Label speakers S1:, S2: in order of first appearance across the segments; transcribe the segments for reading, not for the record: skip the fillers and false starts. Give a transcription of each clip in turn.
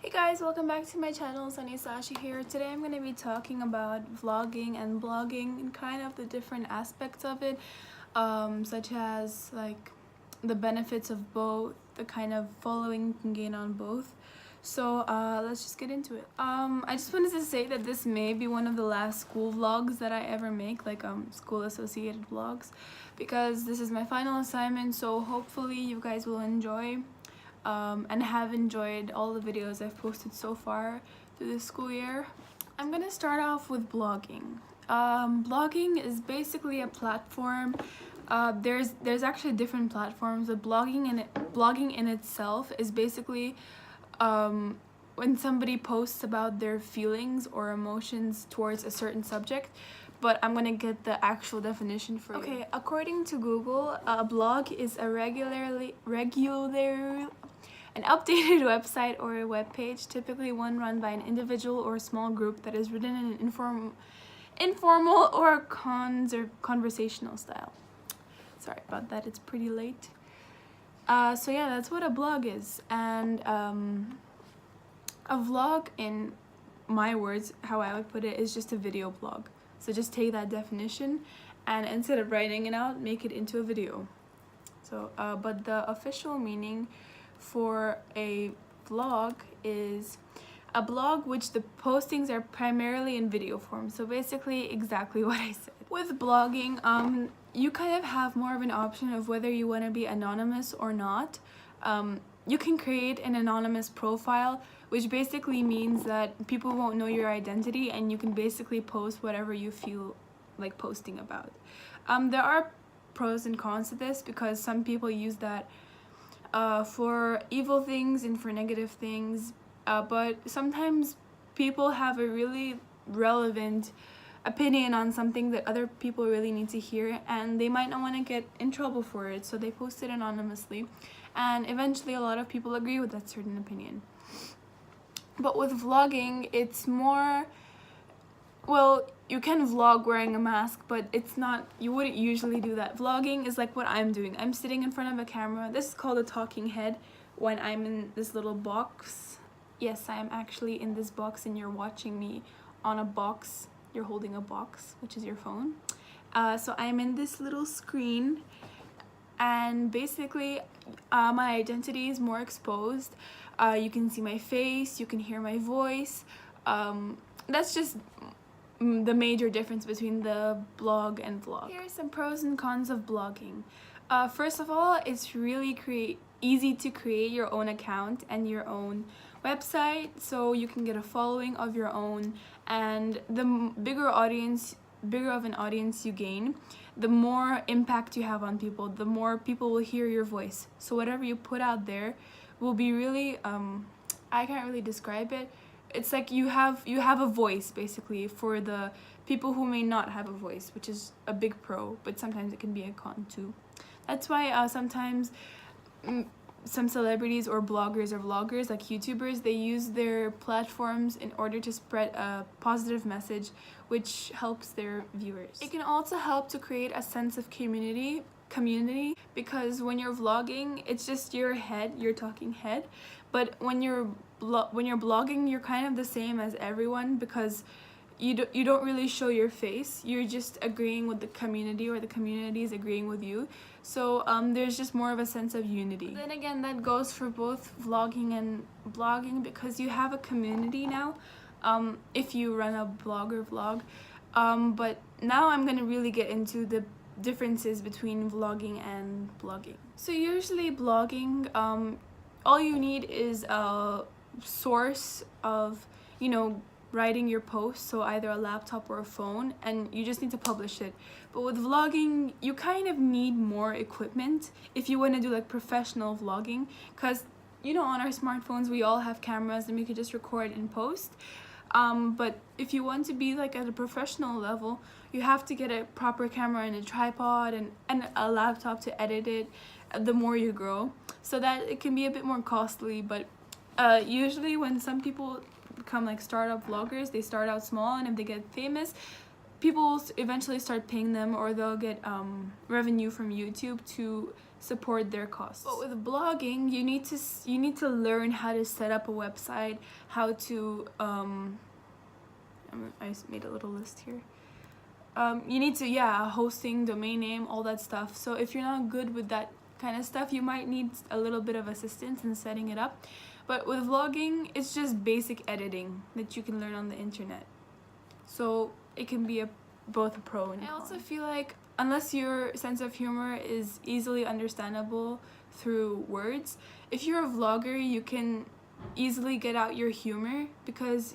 S1: Hey guys, welcome back to my channel. Sunny Sashi here. Today I'm going to be talking about vlogging and blogging and kind of the different aspects of it, such as like the benefits of both, the kind of following you can gain on both. So let's just get into it. I just wanted to say that this may be one of the last school vlogs that I ever make, like school associated vlogs, because this is my final assignment, so hopefully you guys will enjoy and have enjoyed all the videos I've posted so far through this school year. I'm gonna start off with blogging. Blogging is basically a platform. There's actually different platforms, but blogging in itself is basically when somebody posts about their feelings or emotions towards a certain subject. But I'm gonna get the actual definition for you. Okay, according to Google, a blog is a regular an updated website or a web page, typically one run by an individual or a small group that is written in an informal or conversational style. Sorry about that, it's pretty late. So yeah, that's what a blog is. And a vlog, in my words, how I would put it, is just a video blog. So just take that definition and instead of writing it out, make it into a video. So, but the official meaning for a vlog is a blog which the postings are primarily in video form. So basically exactly what I said. With blogging, you kind of have more of an option of whether you want to be anonymous or not. You can create an anonymous profile, which basically means that people won't know your identity and you can basically post whatever you feel like posting about. There are pros and cons to this because some people use that for evil things and for negative things, but sometimes people have a really relevant opinion on something that other people really need to hear, and they might not want to get in trouble for it, so they post it anonymously, and eventually a lot of people agree with that certain opinion. But with vlogging, it's more, well, you can vlog wearing a mask, but it's not, you wouldn't usually do that. Vlogging is like what I'm doing. I'm sitting in front of a camera. This is called a talking head when I'm in this little box. Yes, I am actually in this box and you're watching me on a box. You're holding a box, which is your phone. So I'm in this little screen, and basically my identity is more exposed. You can see my face, you can hear my voice. That's just the major difference between the blog and vlog. Here are some pros and cons of blogging. First of all, it's really easy to create your own account and your own website, so you can get a following of your own, and the bigger of an audience you gain, the more impact you have on people, the more people will hear your voice. So whatever you put out there will be really, I can't really describe it. It's like you have a voice basically for the people who may not have a voice, which is a big pro, but sometimes it can be a con too. That's why sometimes some celebrities or bloggers or vloggers, like YouTubers, they use their platforms in order to spread a positive message which helps their viewers. It can also help to create a sense of community, because when you're vlogging, it's just your talking head, but when you're blogging, you're kind of the same as everyone, because you don't really show your face. You're just agreeing with the community, or the community is agreeing with you. So there's just more of a sense of unity. But then again, that goes for both vlogging and blogging, because you have a community now if you run a blog or vlog. But now I'm gonna really get into the differences between vlogging and blogging. So usually blogging, all you need is a source of, writing your post, so either a laptop or a phone, and you just need to publish it. But with vlogging, you kind of need more equipment if you want to do like professional vlogging, because on our smartphones we all have cameras and we could just record and post. But if you want to be like at a professional level, you have to get a proper camera and a tripod and a laptop to edit it the more you grow, so that it can be a bit more costly. But usually when some people become like startup vloggers, they start out small, and if they get famous, people will eventually start paying them, or they'll get revenue from YouTube to support their costs. But with blogging, you need to learn how to set up a website, how to I made a little list here. You need to, hosting, domain name, all that stuff. So if you're not good with that kind of stuff, you might need a little bit of assistance in setting it up. But with vlogging, it's just basic editing that you can learn on the internet. So it can be both a pro and a con. I also feel like unless your sense of humor is easily understandable through words, if you're a vlogger, you can easily get out your humor because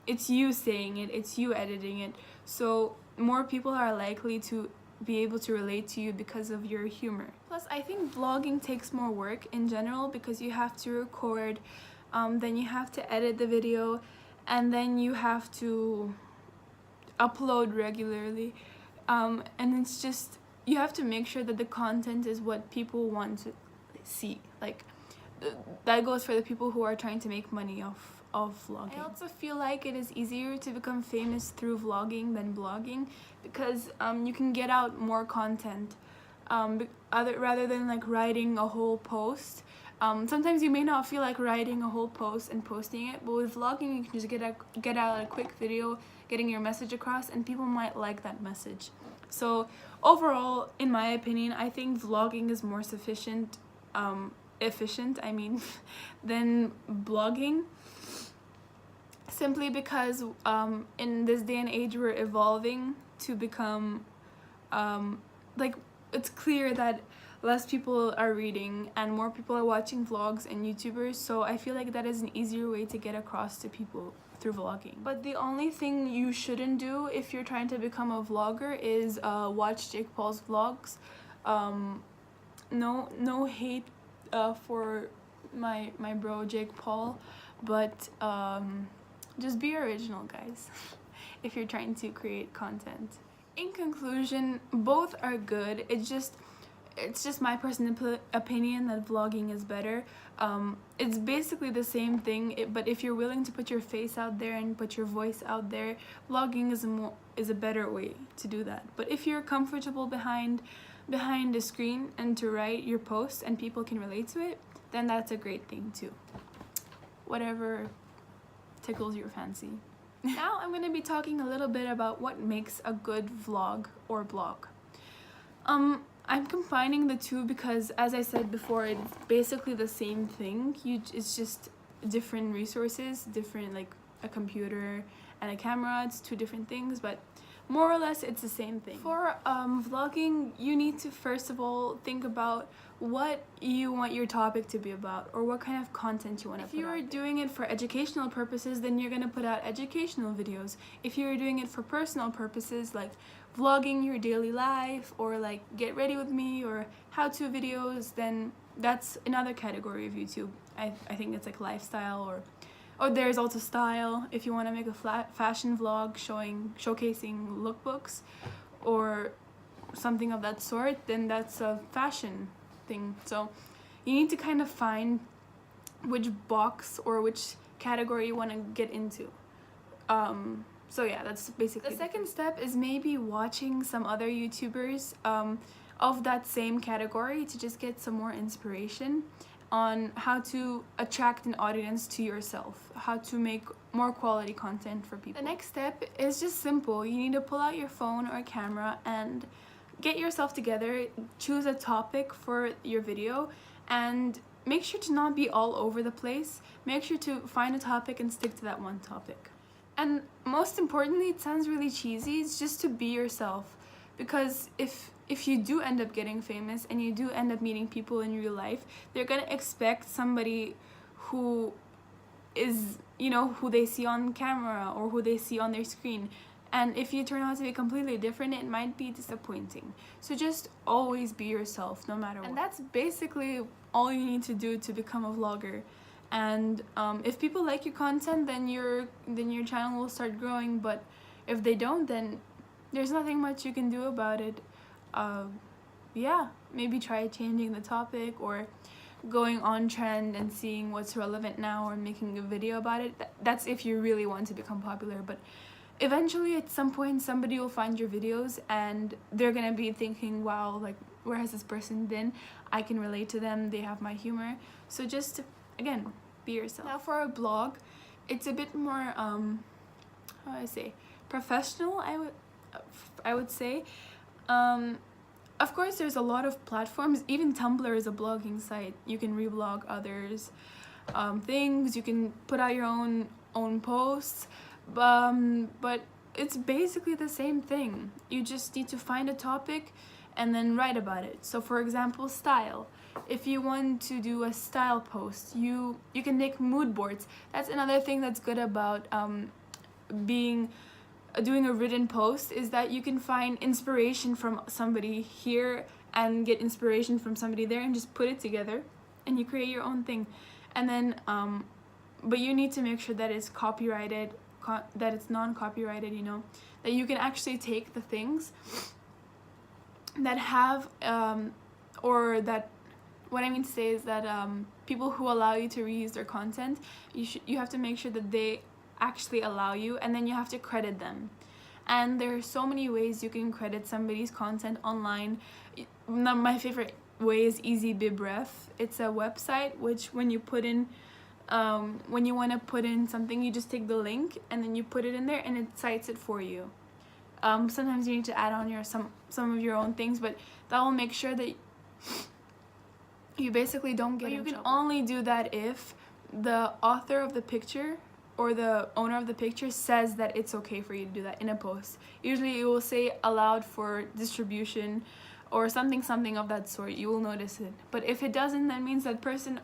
S1: it's you saying it, it's you editing it. So more people are likely to be able to relate to you because of your humor. Plus, I think vlogging takes more work in general because you have to record, then you have to edit the video, and then you have to upload regularly. And it's just, you have to make sure that the content is what people want to see. Like, that goes for the people who are trying to make money off vlogging. I also feel like it is easier to become famous through vlogging than blogging because you can get out more content rather than like writing a whole post. Sometimes you may not feel like writing a whole post and posting it, but with vlogging you can just get out a quick video, getting your message across, and people might like that message. So overall, in my opinion, I think vlogging is more efficient than blogging, simply because in this day and age we're evolving to become like, it's clear that less people are reading and more people are watching vlogs and YouTubers, so I feel like that is an easier way to get across to people through vlogging. But the only thing you shouldn't do if you're trying to become a vlogger is watch Jake Paul's vlogs. No hate for my bro Jake Paul, but just be original, guys, if you're trying to create content. In conclusion, both are good. It's just my personal opinion that vlogging is better. It's basically the same thing, but if you're willing to put your face out there and put your voice out there, vlogging is a better way to do that. But if you're comfortable behind a screen and to write your posts and people can relate to it, then that's a great thing too. Whatever tickles your fancy. Now I'm going to be talking a little bit about what makes a good vlog or blog. I'm combining the two because, as I said before, it's basically the same thing. It's just different resources, different, like a computer and a camera. It's two different things, but more or less it's the same thing. For vlogging, you need to first of all think about what you want your topic to be about, or what kind of content you want to put out. If you are doing it for educational purposes, then you're going to put out educational videos. If you're doing it for personal purposes, like vlogging your daily life, or like get ready with me, or how-to videos, then that's another category of YouTube. I think it's like lifestyle, or there's also style. If you want to make a fashion vlog showcasing lookbooks or something of that sort, then that's a fashion thing. So you need to kind of find which box or which category you want to get into. So yeah, that's basically the second step is maybe watching some other YouTubers of that same category to just get some more inspiration on how to attract an audience to yourself, how to make more quality content for people. The next step is just simple. You need to pull out your phone or camera and get yourself together, choose a topic for your video, and make sure to not be all over the place. Make sure to find a topic and stick to that one topic. And most importantly, it sounds really cheesy, it's just to be yourself. Because if you do end up getting famous and you do end up meeting people in real life, they're gonna expect somebody who is, who they see on camera or who they see on their screen. And if you turn out to be completely different, it might be disappointing. So just always be yourself, no matter what. And that's basically all you need to do to become a vlogger. And if people like your content, then your channel will start growing. But if they don't, then there's nothing much you can do about it. Yeah, maybe try changing the topic or going on trend and seeing what's relevant now or making a video about it. That's if you really want to become popular. But eventually at some point somebody will find your videos and they're gonna be thinking, wow, like, where has this person been? I can relate to them, they have my humor. So just, again, be yourself. Now for a blog, it's a bit more how do I say, professional, I would say. Of course there's a lot of platforms. Even Tumblr is a blogging site. You can reblog others things, you can put out your own posts, but it's basically the same thing. You just need to find a topic and then write about it. So for example, style. If you want to do a style post, you can make mood boards. That's another thing that's good about doing a written post, is that you can find inspiration from somebody here and get inspiration from somebody there and just put it together and you create your own thing. And then but you need to make sure that it's copyrighted, that it's non-copyrighted, you know, that you can actually take the things that have or that, what I mean to say is that people who allow you to reuse their content, you have to make sure that they actually allow you, and then you have to credit them. And there are so many ways you can credit somebody's content online. My favorite way is EasyBibRef. It's a website which when you put in when you want to put in something, you just take the link and then you put it in there and it cites it for you. Sometimes you need to add on some of your own things, but that will make sure that you basically don't get in trouble. You can only do that if the author of the picture or the owner of the picture says that it's okay for you to do that in a post. Usually it will say allowed for distribution or something of that sort. You will notice it. But if it doesn't, that means that person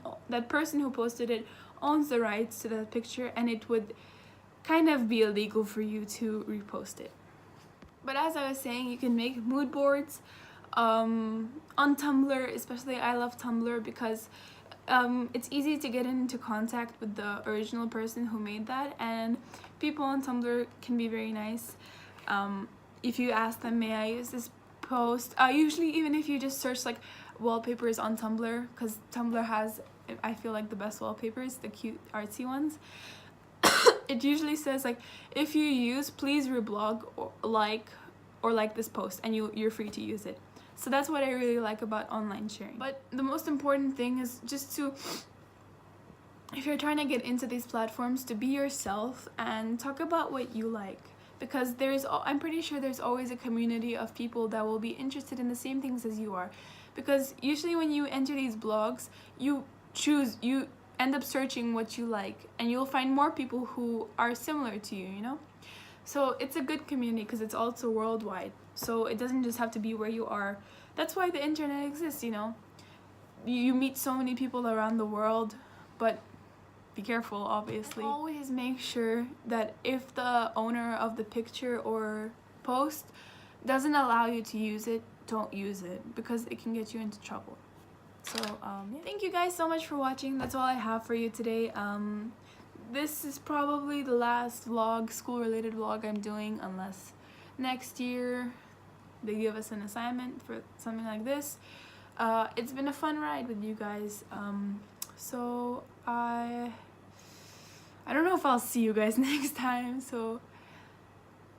S1: who posted it owns the rights to that picture, and it would kind of be illegal for you to repost it. But as I was saying, you can make mood boards on Tumblr. Especially I love Tumblr because it's easy to get into contact with the original person who made that, and people on Tumblr can be very nice. If you ask them, may I use this post, usually even if you just search like wallpapers on Tumblr, because Tumblr has, I feel like, the best wallpapers, the cute artsy ones. It usually says like, if you use, please reblog or like this post, and you're free to use it. So that's what I really like about online sharing. But the most important thing is just to, if you're trying to get into these platforms, to be yourself and talk about what you like. Because I'm pretty sure there's always a community of people that will be interested in the same things as you are. Because usually when you enter these blogs, you end up searching what you like, and you'll find more people who are similar to you, you know? So it's a good community because it's also worldwide. So it doesn't just have to be where you are. That's why the internet exists, you know? You meet so many people around the world, but be careful, obviously. And always make sure that if the owner of the picture or post doesn't allow you to use it, don't use it, because it can get you into trouble. So yeah. Thank you guys so much for watching. That's all I have for you today. This is probably the last vlog, school-related vlog I'm doing, unless next year they give us an assignment for something like this. It's been a fun ride with you guys. So I don't know if I'll see you guys next time. So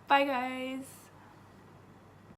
S1: bye guys.